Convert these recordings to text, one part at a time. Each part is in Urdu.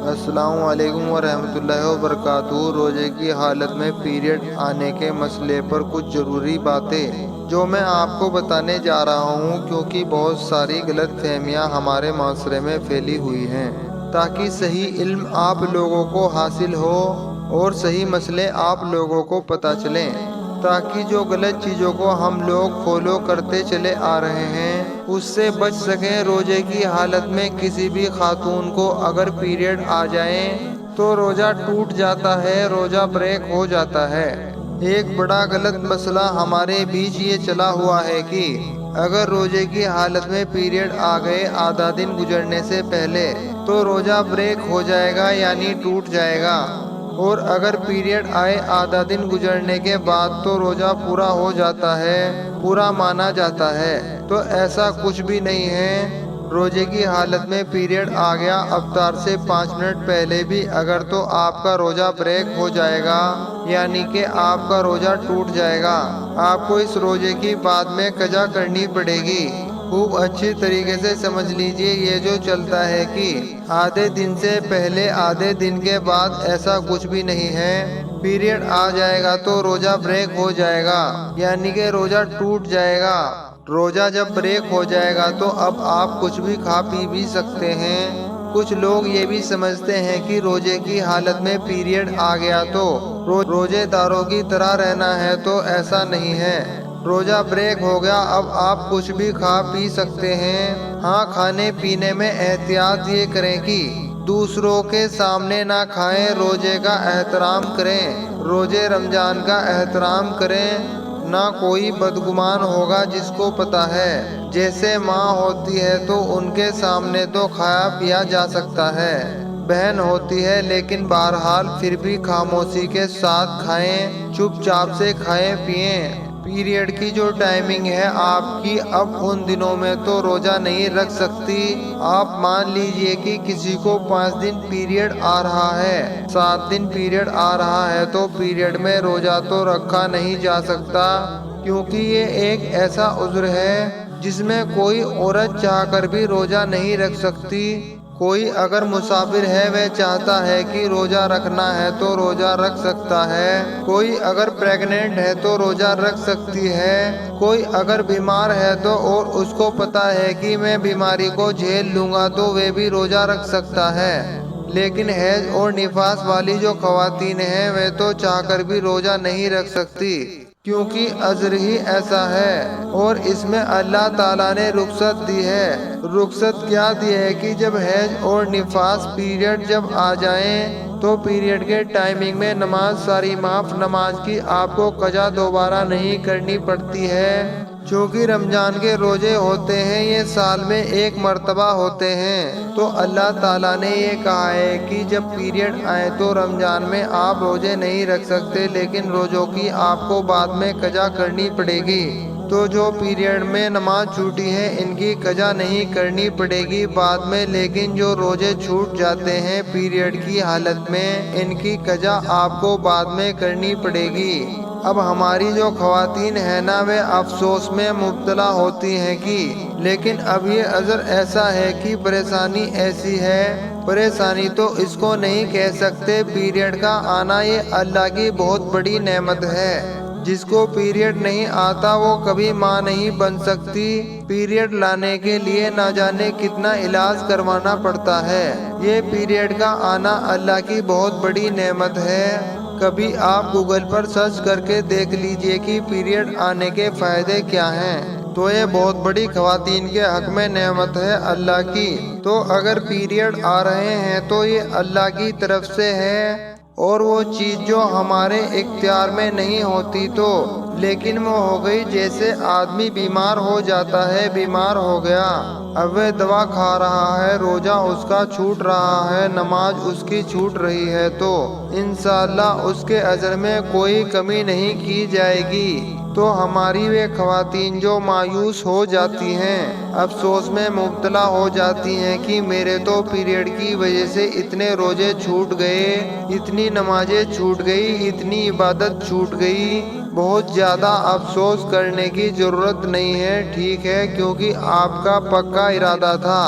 السلام علیکم ورحمۃ اللہ وبرکاتہ۔ روزے کی حالت میں پیریڈ آنے کے مسئلے پر کچھ ضروری باتیں جو میں آپ کو بتانے جا رہا ہوں، کیونکہ بہت ساری غلط فہمیاں ہمارے معاشرے میں پھیلی ہوئی ہیں۔ تاکہ صحیح علم آپ لوگوں کو حاصل ہو اور صحیح مسئلے آپ لوگوں کو پتہ چلیں، تاکہ جو غلط چیزوں کو ہم لوگ فالو کرتے چلے آ رہے ہیں اس سے بچ سکیں۔ روزے کی حالت میں کسی بھی خاتون کو اگر پیریڈ آ جائیں تو روزہ ٹوٹ جاتا ہے، روزہ بریک ہو جاتا ہے۔ ایک بڑا غلط مسئلہ ہمارے بیچ یہ چلا ہوا ہے کہ اگر روزے کی حالت میں پیریڈ آ گئے آدھا دن گزرنے سے پہلے تو روزہ بریک ہو جائے گا، یعنی ٹوٹ جائے گا، اور اگر پیریڈ آئے آدھا دن گزرنے کے بعد تو روزہ پورا ہو جاتا ہے، پورا مانا جاتا ہے۔ تو ایسا کچھ بھی نہیں ہے۔ روزے کی حالت میں پیریڈ آ گیا افطار سے 5 منٹ پہلے بھی اگر تو آپ کا روزہ بریک ہو جائے گا، یعنی کہ آپ کا روزہ ٹوٹ جائے گا۔ آپ کو اس روزے کی بعد میں قضا کرنی پڑے گی۔ خوب اچھی طریقے سے سمجھ لیجئے، یہ جو چلتا ہے کہ آدھے دن سے پہلے آدھے دن کے بعد، ایسا کچھ بھی نہیں ہے۔ پیریڈ آ جائے گا تو روزہ بریک ہو جائے گا، یعنی کہ روزہ ٹوٹ جائے گا۔ روزہ جب بریک ہو جائے گا تو اب آپ کچھ بھی کھا پی بھی سکتے ہیں۔ کچھ لوگ یہ بھی سمجھتے ہیں کہ روزے کی حالت میں پیریڈ آ گیا تو روزے داروں کی طرح رہنا ہے، تو ایسا نہیں ہے۔ روزہ بریک ہو گیا، اب آپ کچھ بھی کھا پی سکتے ہیں۔ ہاں، کھانے پینے میں احتیاط یہ کریں کہ دوسروں کے سامنے نہ کھائیں، روزے کا احترام کریں، روزے رمضان کا احترام کریں۔ نہ کوئی بدگمان ہوگا جس کو پتہ ہے۔ جیسے ماں ہوتی ہے تو ان کے سامنے تو کھایا پیا جا سکتا ہے، بہن ہوتی ہے، لیکن بہرحال پھر بھی خاموشی کے ساتھ کھائیں، چپ چاپ سے کھائیں پیئیں۔ پیریڈ کی جو ٹائمنگ ہے آپ کی، اب ان دنوں میں تو روزہ نہیں رکھ سکتی۔ آپ مان لیجئے کہ کسی کو 5 دن پیریڈ آ رہا ہے، 7 دن پیریڈ آ رہا ہے، تو پیریڈ میں روزہ تو رکھا نہیں جا سکتا، کیونکہ یہ ایک ایسا عذر ہے جس میں کوئی عورت چاہ کر بھی روزہ نہیں رکھ سکتی۔ کوئی اگر مسافر ہے، وہ چاہتا ہے کہ روزہ رکھنا ہے تو روزہ رکھ سکتا ہے۔ کوئی اگر پریگننٹ ہے تو روزہ رکھ سکتی ہے۔ کوئی اگر بیمار ہے تو اور اس کو پتہ ہے کہ میں بیماری کو جھیل لوں گا تو وہ بھی روزہ رکھ سکتا ہے۔ لیکن حیض اور نفاس والی جو خواتین ہیں وہ تو چاہ کر بھی روزہ نہیں رکھ سکتی، کیونکہ عذر ہی ایسا ہے، اور اس میں اللہ تعالیٰ نے رخصت دی ہے۔ رخصت کیا دی ہے کہ جب حیض اور نفاس پیریڈ جب آ جائیں تو پیریڈ کے ٹائمنگ میں نماز ساری معاف، نماز کی آپ کو قضا دوبارہ نہیں کرنی پڑتی ہے۔ چونکہ رمضان کے روزے ہوتے ہیں یہ سال میں ایک مرتبہ ہوتے ہیں، تو اللہ تعالیٰ نے یہ کہا ہے کہ جب پیریڈ آئے تو رمضان میں آپ روزے نہیں رکھ سکتے، لیکن روزوں کی آپ کو بعد میں قضا کرنی پڑے گی۔ تو جو پیریڈ میں نماز چھوٹی ہے ان کی قضا نہیں کرنی پڑے گی بعد میں، لیکن جو روزے چھوٹ جاتے ہیں پیریڈ کی حالت میں ان کی قضا آپ کو بعد میں کرنی پڑے گی۔ اب ہماری جو خواتین ہیں نا، وہ افسوس میں مبتلا ہوتی ہیں کہ لیکن اب یہ عذر ایسا ہے کہ پریشانی ایسی ہے، پریشانی تو اس کو نہیں کہہ سکتے۔ پیریڈ کا آنا یہ اللہ کی بہت بڑی نعمت ہے۔ جس کو پیریڈ نہیں آتا وہ کبھی ماں نہیں بن سکتی۔ پیریڈ لانے کے لیے نہ جانے کتنا علاج کروانا پڑتا ہے۔ یہ پیریڈ کا آنا اللہ کی بہت بڑی نعمت ہے۔ کبھی آپ گوگل پر سرچ کر کے دیکھ لیجئے کہ پیریڈ آنے کے فائدے کیا ہیں، تو یہ بہت بڑی خواتین کے حق میں نعمت ہے اللہ کی۔ تو اگر پیریڈ آ رہے ہیں تو یہ اللہ کی طرف سے ہے، اور وہ چیز جو ہمارے اختیار میں نہیں ہوتی تو لیکن وہ ہو گئی۔ جیسے آدمی بیمار ہو جاتا ہے، بیمار ہو گیا، اب وہ دوا کھا رہا ہے، روزہ اس کا چھوٹ رہا ہے، نماز اس کی چھوٹ رہی ہے، تو انشاءاللہ اس کے اجر میں کوئی کمی نہیں کی جائے گی۔ تو ہماری وہ خواتین جو مایوس ہو جاتی ہیں، افسوس میں مبتلا ہو جاتی ہیں کہ میرے تو پیریڈ کی وجہ سے اتنے روزے چھوٹ گئے، اتنی نمازیں چھوٹ گئی، اتنی عبادت چھوٹ گئی، بہت زیادہ افسوس کرنے کی ضرورت نہیں ہے، ٹھیک ہے، کیونکہ آپ کا پکا ارادہ تھا،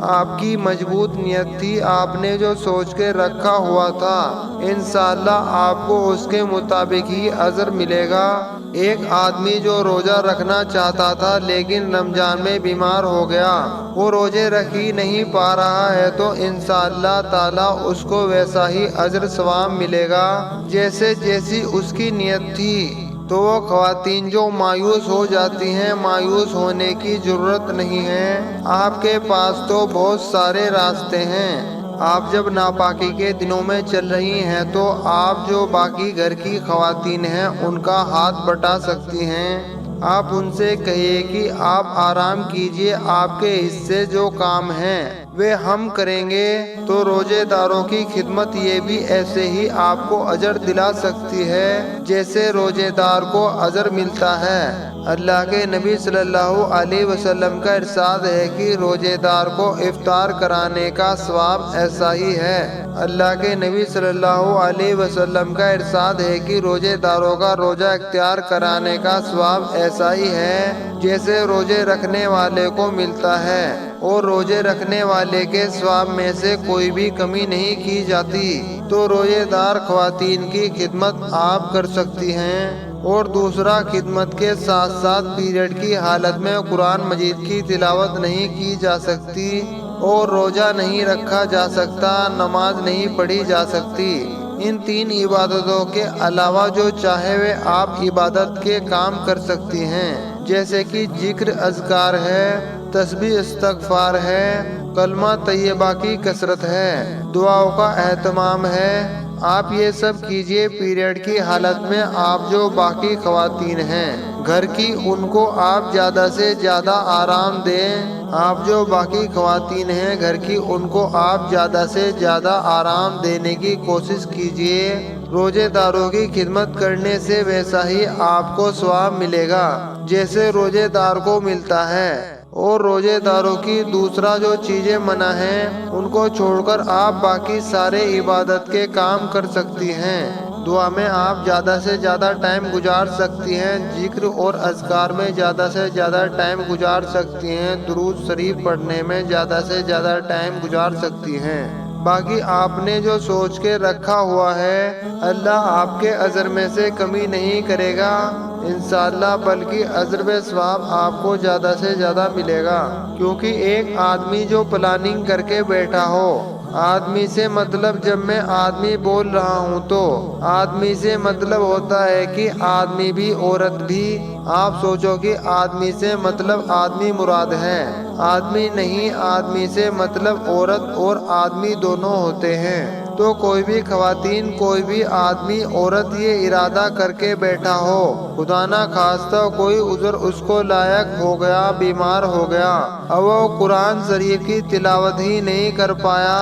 آپ کی مضبوط نیت تھی، آپ نے جو سوچ کے رکھا ہوا تھا انشاءاللہ آپ کو اس کے مطابق ہی اجر ملے گا۔ ایک آدمی جو روزہ رکھنا چاہتا تھا لیکن رمضان میں بیمار ہو گیا، وہ روزے رکھ ہی نہیں پا رہا ہے، تو انشاءاللہ تعالیٰ اس کو ویسا ہی اجر ثواب ملے گا جیسی اس کی نیت تھی۔ تو وہ خواتین جو مایوس ہو جاتی ہیں، مایوس ہونے کی ضرورت نہیں ہے، آپ کے پاس تو بہت سارے راستے ہیں۔ آپ جب ناپاکی کے دنوں میں چل رہی ہیں تو آپ جو باقی گھر کی خواتین ہیں ان کا ہاتھ بٹا سکتی ہیں، آپ ان سے کہیے کہ آپ آرام کیجئے، آپ کے حصے جو کام ہیں وہ ہم کریں گے۔ تو روزے داروں کی خدمت یہ بھی ایسے ہی آپ کو اجر دلا سکتی ہے جیسے روزے دار کو اجر ملتا ہے۔ اللہ کے نبی صلی اللہ علیہ وسلم کا ارشاد ہے کہ روزے دار کو افطار کرانے کا ثواب ایسا ہی ہے۔ اللہ کے نبی صلی اللہ علیہ وسلم کا ارشاد ہے کہ روزے داروں کا روزہ اختیار کرانے کا ثواب ایسا ہی ہے جیسے روزے رکھنے والے کو ملتا ہے، اور روزے رکھنے والے کے ثواب میں سے کوئی بھی کمی نہیں کی جاتی۔ تو روزے دار خواتین کی خدمت آپ کر سکتی ہیں۔ اور دوسرا، خدمت کے ساتھ ساتھ پیریڈ کی حالت میں قرآن مجید کی تلاوت نہیں کی جا سکتی، اور روزہ نہیں رکھا جا سکتا، نماز نہیں پڑھی جا سکتی۔ ان تین عبادتوں کے علاوہ جو چاہے وہ آپ عبادت کے کام کر سکتی ہیں، جیسے کہ ذکر اذکار ہے، تسبیح استغفار ہے، کلمہ طیبہ کی کثرت ہے، دعاؤں کا اہتمام ہے، آپ یہ سب کیجئے۔ پیریڈ کی حالت میں آپ جو باقی خواتین ہیں گھر کی، ان کو آپ زیادہ سے زیادہ آرام دیں۔ آپ جو باقی خواتین ہیں گھر کی، ان کو آپ زیادہ سے زیادہ آرام دینے کی کوشش کیجئے۔ روزے داروں کی خدمت کرنے سے ویسا ہی آپ کو ثواب ملے گا جیسے روزے دار کو ملتا ہے۔ اور روزے داروں کی دوسرا جو چیزیں منع ہیں ان کو چھوڑ کر آپ باقی سارے عبادت کے کام کر سکتی ہیں۔ دعا میں آپ زیادہ سے زیادہ ٹائم گزار سکتی ہیں، ذکر اور اذکار میں زیادہ سے زیادہ ٹائم گزار سکتی ہیں، درود شریف پڑھنے میں زیادہ سے زیادہ ٹائم گزار سکتی ہیں۔ باقی آپ نے جو سوچ کے رکھا ہوا ہے اللہ آپ کے اجر میں سے کمی نہیں کرے گا انشاءاللہ، بلکہ اجر و ثواب آپ کو زیادہ سے زیادہ ملے گا۔ کیونکہ ایک آدمی جو پلاننگ کر کے بیٹھا ہو، آدمی سے مطلب، جب میں آدمی بول رہا ہوں تو آدمی سے مطلب ہوتا ہے کہ آدمی بھی عورت بھی۔ آپ سوچو کہ آدمی سے مطلب آدمی مراد ہے، آدمی نہیں، آدمی سے مطلب عورت اور آدمی دونوں ہوتے ہیں۔ تو کوئی بھی خواتین، کوئی بھی آدمی، عورت یہ ارادہ کر کے بیٹھا ہو، خدا نہ خواستہ کوئی عذر اس کو لائق ہو گیا، بیمار ہو گیا، اب وہ قرآن شریف کی تلاوت ہی نہیں کر پایا،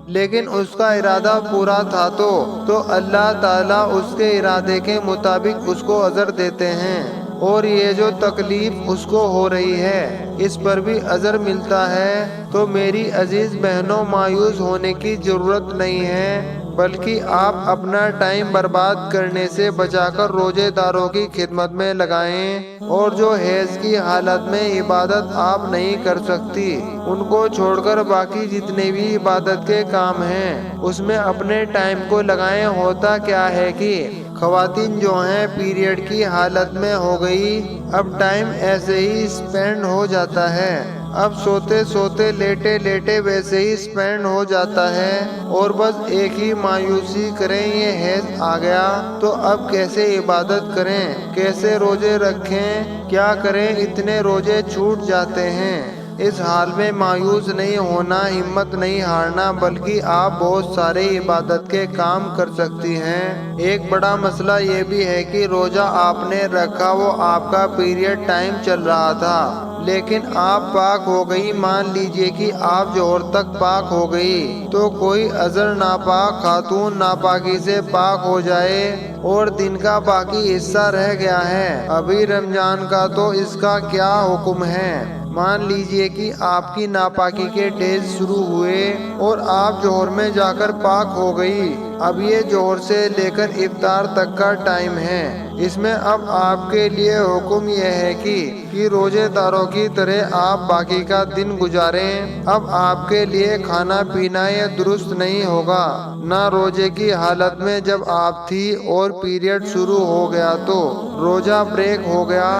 لیکن اس کا ارادہ پورا تھا، تو اللہ تعالیٰ اس کے ارادے کے مطابق اس کو اجر دیتے ہیں۔ اور یہ جو تکلیف اس کو ہو رہی ہے اس پر بھی اجر ملتا ہے۔ تو میری عزیز بہنوں، مایوس ہونے کی ضرورت نہیں ہے، بلکہ آپ اپنا ٹائم برباد کرنے سے بچا کر روزے داروں کی خدمت میں لگائیں۔ اور جو حیض کی حالت میں عبادت آپ نہیں کر سکتی ان کو چھوڑ کر باقی جتنے بھی عبادت کے کام ہیں اس میں اپنے ٹائم کو لگائیں۔ ہوتا کیا ہے کہ خواتین جو ہیں پیریڈ کی حالت میں ہو گئی، اب ٹائم ایسے ہی اسپینڈ ہو جاتا ہے، اب سوتے سوتے لیٹے لیٹے ویسے ہی اسپینڈ ہو جاتا ہے، اور بس ایک ہی مایوسی کریں، یہ حیض آ گیا تو اب کیسے عبادت کریں، کیسے روزے رکھیں، کیا کریں، اتنے روزے چھوٹ جاتے ہیں۔ اس حال میں مایوس نہیں ہونا، ہمت نہیں ہارنا، بلکہ آپ بہت سارے عبادت کے کام کر سکتی ہیں۔ ایک بڑا مسئلہ یہ بھی ہے کہ روزہ آپ نے رکھا، وہ آپ کا پیریڈ ٹائم چل رہا تھا لیکن آپ پاک ہو گئی، مان لیجئے کہ آپ ظہر تک پاک ہو گئی، تو کوئی اذر ناپاک خاتون ناپاکی سے پاک ہو جائے اور دن کا باقی حصہ رہ گیا ہے ابھی رمضان کا، تو اس کا کیا حکم ہے؟ مان لیجئے کہ آپ کی ناپاکی کے ڈیز شروع ہوئے اور آپ جوہر میں جا کر پاک ہو گئی۔ اب یہ جوہر سے لے کر افطار تک کا ٹائم ہے۔ اس میں اب آپ کے لیے حکم یہ ہے کہ روزے داروں کی طرح آپ باقی کا دن گزاریں۔ اب آپ کے لیے کھانا پینا یہ درست نہیں ہوگا، نہ روزے کی حالت میں جب آپ تھی اور پیریڈ شروع ہو گیا تو روزہ بریک ہو گیا۔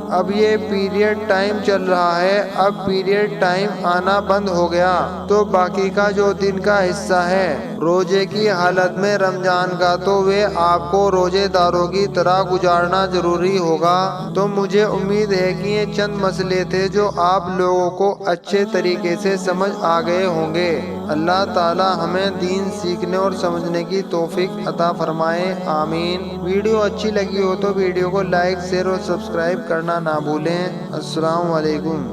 اب یہ پیریڈ ٹائم چل رہا ہے، اب پیریڈ ٹائم آنا بند ہو گیا تو باقی کا جو دن کا حصہ ہے روزے کی حالت میں رمضان کا تو وہ آپ کو روزے داروں کی طرح گزارنا ضروری ہوگا۔ تو مجھے امید ہے کہ یہ چند مسئلے تھے جو آپ لوگوں کو اچھے طریقے سے سمجھ آ گئے ہوں گے۔ اللہ تعالی ہمیں دین سیکھنے اور سمجھنے کی توفیق عطا فرمائے، آمین۔ ویڈیو اچھی لگی ہو تو ویڈیو کو لائک، شیئر اور سبسکرائب کرنا نہ بھولیں۔ السلام علیکم۔